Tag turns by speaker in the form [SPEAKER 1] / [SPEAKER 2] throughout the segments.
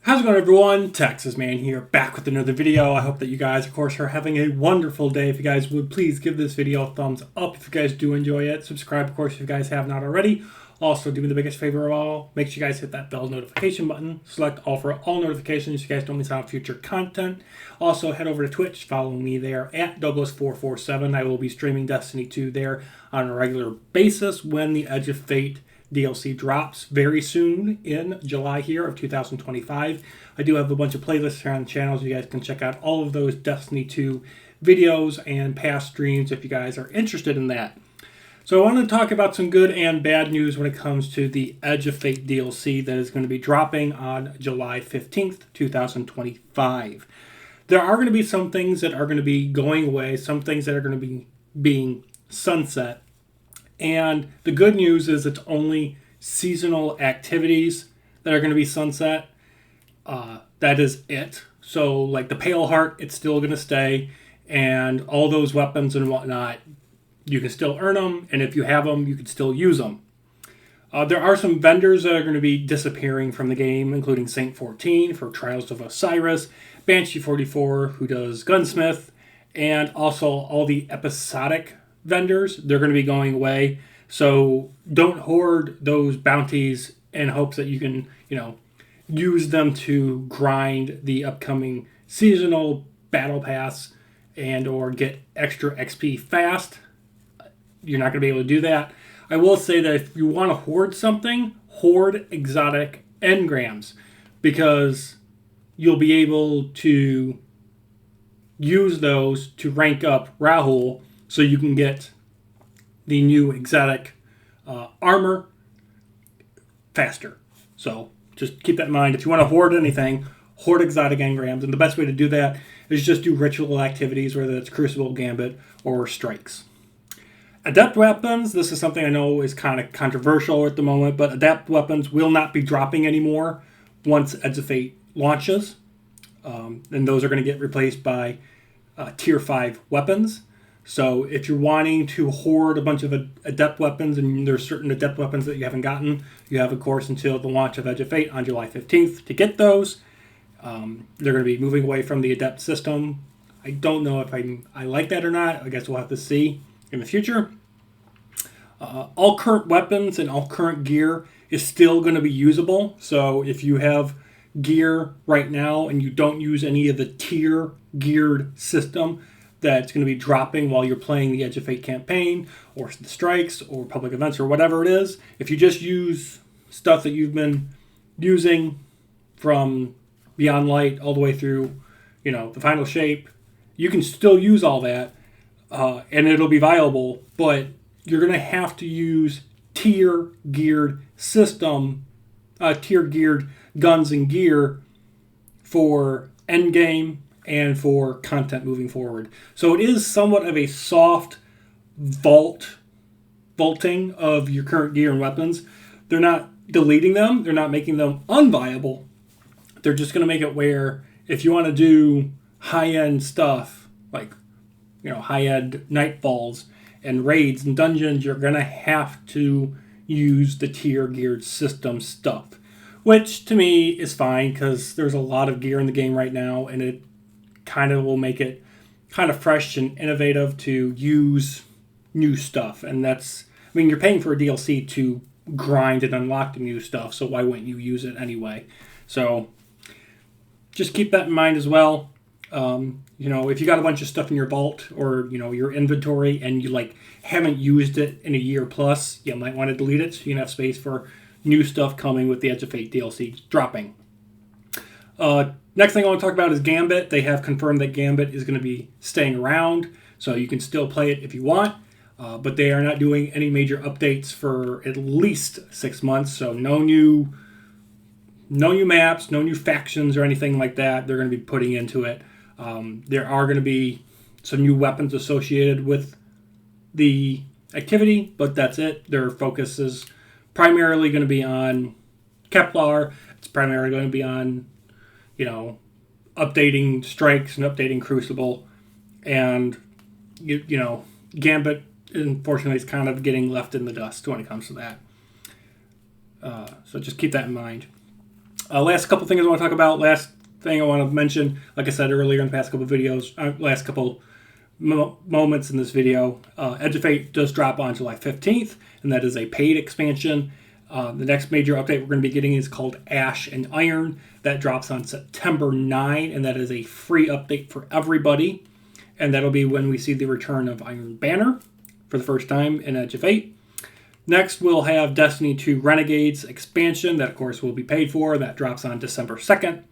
[SPEAKER 1] How's it going, everyone? Texas Man here, back with another video. I hope that you guys, of course, are having a wonderful day. If you guys would please give this video a thumbs up if you guys do enjoy it. Subscribe, of course, if you guys have not already. Also, do me the biggest favor of all, make sure you guys hit that bell notification button. Select all for all notifications so you guys don't miss out on future content. Also, head over to Twitch, follow me there at Douglas447. I will be streaming Destiny 2 there on a regular basis when the Edge of Fate DLC drops very soon in July here of 2025. I do have a bunch of playlists here on the channel, so you guys can check out all of those Destiny 2 videos and past streams if you guys are interested in that. So I want to talk about some good and bad news when it comes to the Edge of Fate DLC that is going to be dropping on July 15th, 2025. There are going to be some things that are going to be going away, some things that are going to be being sunset. And the good news is it's only seasonal activities that are going to be sunset. That is it. So like the Pale Heart, it's still going to stay. And all those weapons and whatnot, you can still earn them. And if you have them, you can still use them. There are some vendors that are going to be disappearing from the game, including Saint 14 for Trials of Osiris, Banshee 44 who does Gunsmith, and also all the episodic vendors. They're going to be going away. So don't hoard those bounties in hopes that you can, use them to grind the upcoming seasonal battle pass and or get extra XP fast. You're not going to be able to do that. I will say that if you want to hoard something, hoard exotic engrams, because you'll be able to use those to rank up Rahul so you can get the new exotic armor faster. So just keep that in mind. If you want to hoard anything, hoard exotic engrams. And the best way to do that is just do ritual activities, whether it's Crucible, Gambit, or Strikes. Adept weapons, this is something I know is kind of controversial at the moment, but adept weapons will not be dropping anymore once Edge of Fate launches. And those are going to get replaced by Tier 5 weapons. So if you're wanting to hoard a bunch of adept weapons, and there's certain adept weapons that you haven't gotten, you have, of course, until the launch of Edge of Fate on July 15th to get those. They're going to be moving away from the adept system. I don't know if I like that or not. I guess we'll have to see in the future. All current weapons and all current gear is still going to be usable. So if you have gear right now and you don't use any of the tier geared system, that's going to be dropping while you're playing the Edge of Fate campaign or the Strikes or public events or whatever it is. If you just use stuff that you've been using from Beyond Light all the way through, the final shape, you can still use all that and it'll be viable, but you're going to have to use tier geared system, tier geared guns and gear for endgame and for content moving forward. So it is somewhat of a soft vaulting of your current gear and weapons. They're not deleting them. They're not making them unviable. They're just going to make it where if you want to do high-end stuff, like, high-end nightfalls and raids and dungeons, you're going to have to use the tier geared system stuff, which to me is fine because there's a lot of gear in the game right now, and it kind of will make it kind of fresh and innovative to use new stuff. And you're paying for a DLC to grind and unlock the new stuff, so why wouldn't you use it anyway? So just keep that in mind as well. If you got a bunch of stuff in your vault or, your inventory and you haven't used it in a year plus, you might want to delete it so you can have space for new stuff coming with the Edge of Fate DLC dropping. Next thing I want to talk about is Gambit. They have confirmed that Gambit is going to be staying around, so you can still play it if you want, but they are not doing any major updates for at least 6 months, so no new maps, no new factions or anything like that they're going to be putting into it. There are going to be some new weapons associated with the activity, but that's it. Their focus is primarily going to be on Kepler. It's primarily going to be on updating Strikes and updating Crucible, and Gambit unfortunately is kind of getting left in the dust when it comes to that. So just keep that in mind. Last couple things I want to talk about. Last thing I want to mention, like I said earlier in the past couple of videos, last couple moments in this video, Edge of Fate does drop on July 15th, and that is a paid expansion. The next major update we're going to be getting is called Ash and Iron. That drops on September 9, and that is a free update for everybody. And that'll be when we see the return of Iron Banner for the first time in Edge of Fate. Next, we'll have Destiny 2 Renegades expansion. That, of course, will be paid for. That drops on December 2nd.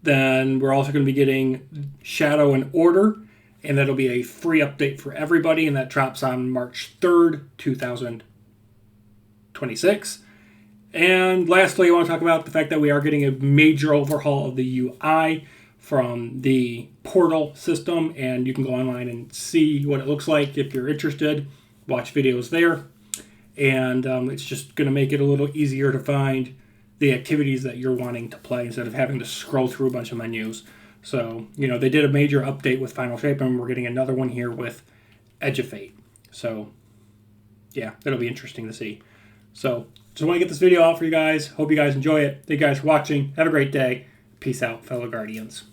[SPEAKER 1] Then we're also going to be getting Shadow and Order, and that'll be a free update for everybody, and that drops on March 3rd, 2026. And lastly, I want to talk about the fact that we are getting a major overhaul of the UI from the Portal system, and you can go online and see what it looks like if you're interested. Watch videos there. And it's just going to make it a little easier to find the activities that you're wanting to play instead of having to scroll through a bunch of menus. So, they did a major update with Final Shape, and we're getting another one here with Edge of Fate. So, yeah, it'll be interesting to see. So, just want to get this video out for you guys. Hope you guys enjoy it. Thank you guys for watching. Have a great day. Peace out, fellow Guardians.